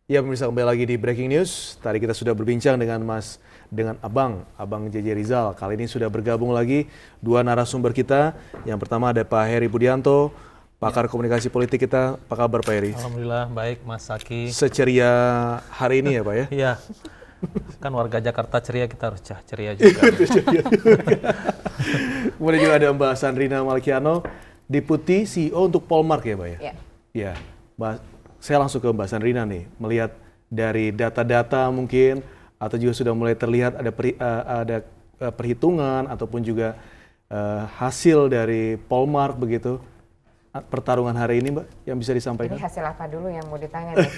Ya pemirsa, kembali lagi di Breaking News. Tadi kita sudah berbincang dengan Abang JJ Rizal. Kali ini sudah bergabung lagi dua narasumber kita. Yang pertama ada Pak Heri Budianto, pakar komunikasi politik kita. Apa kabar Pak Heri? Alhamdulillah baik Mas Saki. Seceria hari ini ya Pak ya? Iya. Kan warga Jakarta ceria, kita harus ceria juga. Kemudian juga ada Mbak Sandrina Malkiano, Deputi CEO untuk Polmark ya Pak ya? Iya. Ya, saya langsung ke Mbak Sandrina nih, melihat dari data-data mungkin, atau juga sudah mulai terlihat ada perhitungan ataupun juga hasil dari Polmark begitu, pertarungan hari ini Mbak, yang bisa disampaikan? Ini hasil apa dulu yang mau ditanya nih?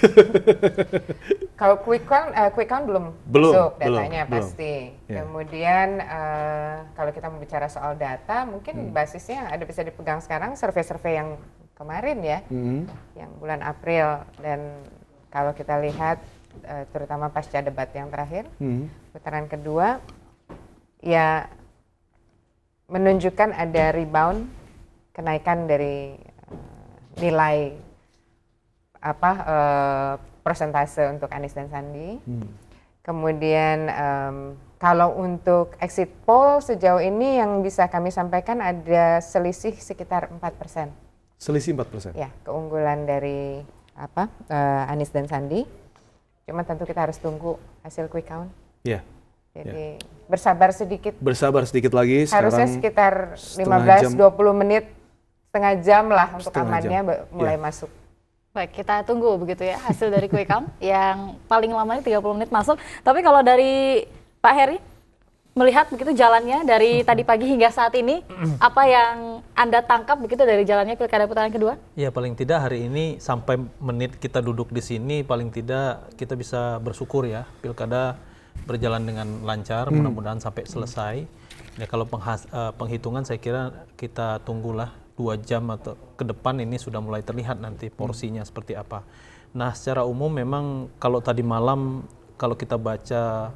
Kalau quick count belum masuk datanya pasti. Yeah. Kemudian kalau kita membicara soal data, mungkin basisnya ada bisa dipegang sekarang survei-survei yang kemarin ya, yang bulan April, dan kalau kita lihat terutama pasca debat yang terakhir, putaran kedua, ya menunjukkan ada rebound, kenaikan dari nilai persentase untuk Anies dan Sandi. Kemudian kalau untuk exit poll sejauh ini yang bisa kami sampaikan ada selisih sekitar 4%. Selisih 4%? Ya, keunggulan dari Anies dan Sandi. Cuma tentu kita harus tunggu hasil quick count. Iya. Jadi bersabar sedikit. Bersabar sedikit lagi. Harusnya sekitar 15-20 menit, setengah jam lah untuk amannya mulai masuk. Baik, kita tunggu begitu ya hasil dari quick count yang paling lamanya 30 menit masuk. Tapi kalau dari Pak Heri, melihat begitu jalannya dari tadi pagi hingga saat ini, apa yang Anda tangkap begitu dari jalannya pilkada putaran kedua? Ya paling tidak hari ini sampai menit kita duduk di sini, paling tidak kita bisa bersyukur ya, pilkada berjalan dengan lancar, mudah-mudahan sampai selesai. Ya kalau penghitungan saya kira kita tunggulah 2 jam atau ke depan ini sudah mulai terlihat nanti porsinya seperti apa. Nah secara umum memang kalau tadi malam kalau kita baca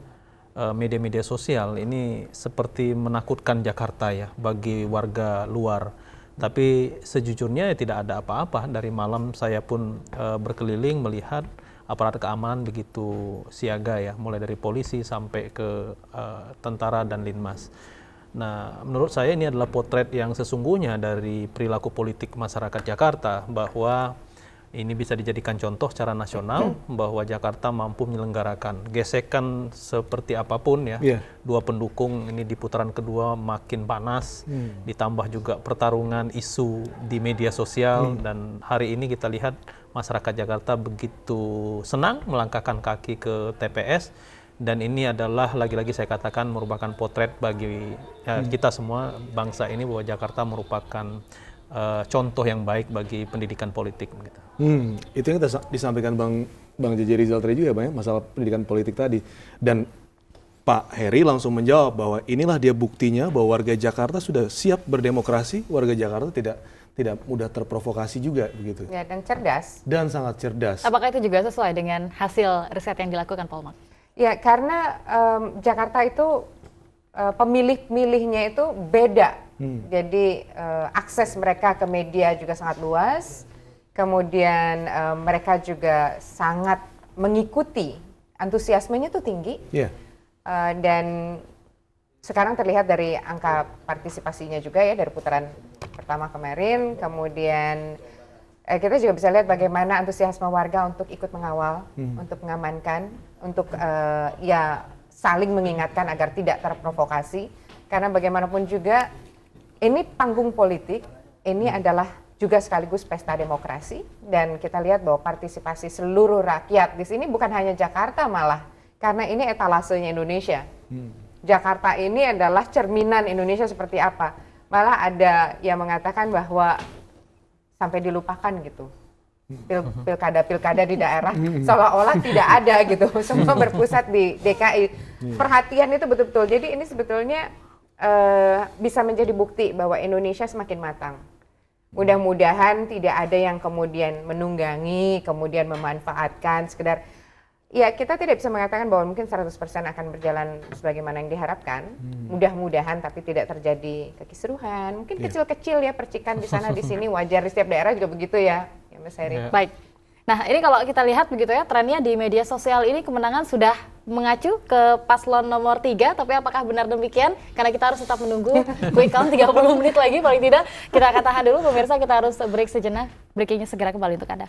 media-media sosial ini seperti menakutkan Jakarta ya bagi warga luar. Tapi sejujurnya ya tidak ada apa-apa. Dari malam saya pun berkeliling melihat aparat keamanan begitu siaga ya, mulai dari polisi sampai ke tentara dan linmas. Nah, menurut saya ini adalah potret yang sesungguhnya dari perilaku politik masyarakat Jakarta, bahwa ini bisa dijadikan contoh secara nasional bahwa Jakarta mampu menyelenggarakan gesekan seperti apapun ya. Dua pendukung ini di putaran kedua makin panas, ditambah juga pertarungan isu di media sosial, dan hari ini kita lihat masyarakat Jakarta begitu senang melangkahkan kaki ke TPS. Dan ini adalah lagi-lagi saya katakan merupakan potret bagi kita semua bangsa ini bahwa Jakarta merupakan contoh yang baik bagi pendidikan politik. Gitu. Itu yang disampaikan Bang JJ Rizal tadi juga ya, Bang, ya, masalah pendidikan politik tadi. Dan Pak Heri langsung menjawab bahwa inilah dia buktinya bahwa warga Jakarta sudah siap berdemokrasi, warga Jakarta tidak mudah terprovokasi juga begitu. Ya, dan cerdas. Dan sangat cerdas. Apakah itu juga sesuai dengan hasil riset yang dilakukan Polmark? Ya, karena Jakarta itu pemilih-milihnya itu beda. Jadi akses mereka ke media juga sangat luas. Kemudian mereka juga sangat mengikuti, antusiasmenya itu tinggi. Dan sekarang terlihat dari angka partisipasinya juga ya dari putaran pertama kemarin. Kemudian kita juga bisa lihat bagaimana antusiasme warga untuk ikut mengawal, untuk mengamankan, untuk ya saling mengingatkan agar tidak terprovokasi. Karena bagaimanapun juga ini panggung politik, ini adalah juga sekaligus pesta demokrasi, dan kita lihat bahwa partisipasi seluruh rakyat di sini bukan hanya Jakarta malah, karena ini etalasenya Indonesia. Jakarta ini adalah cerminan Indonesia seperti apa. Malah ada yang mengatakan bahwa sampai dilupakan gitu. Pilkada-pilkada di daerah seolah-olah tidak ada gitu. Semua berpusat di DKI. Perhatian itu betul-betul. Jadi ini sebetulnya bisa menjadi bukti bahwa Indonesia semakin matang. Mudah-mudahan tidak ada yang kemudian menunggangi, kemudian memanfaatkan sekedar. Ya, kita tidak bisa mengatakan bahwa mungkin 100% akan berjalan sebagaimana yang diharapkan. Mudah-mudahan, tapi tidak terjadi kekisruhan. Mungkin kecil-kecil ya percikan di sana di sini, wajar di setiap daerah juga begitu ya, Mas Heri. Baik. Nah, ini kalau kita lihat begitu ya, trennya di media sosial ini kemenangan sudah mengacu ke paslon nomor 3, tapi apakah benar demikian? Karena kita harus tetap menunggu quick count 30 menit lagi paling tidak. Kita akan tahan dulu pemirsa, kita harus break sejenak. Breakingnya segera kembali untuk Anda.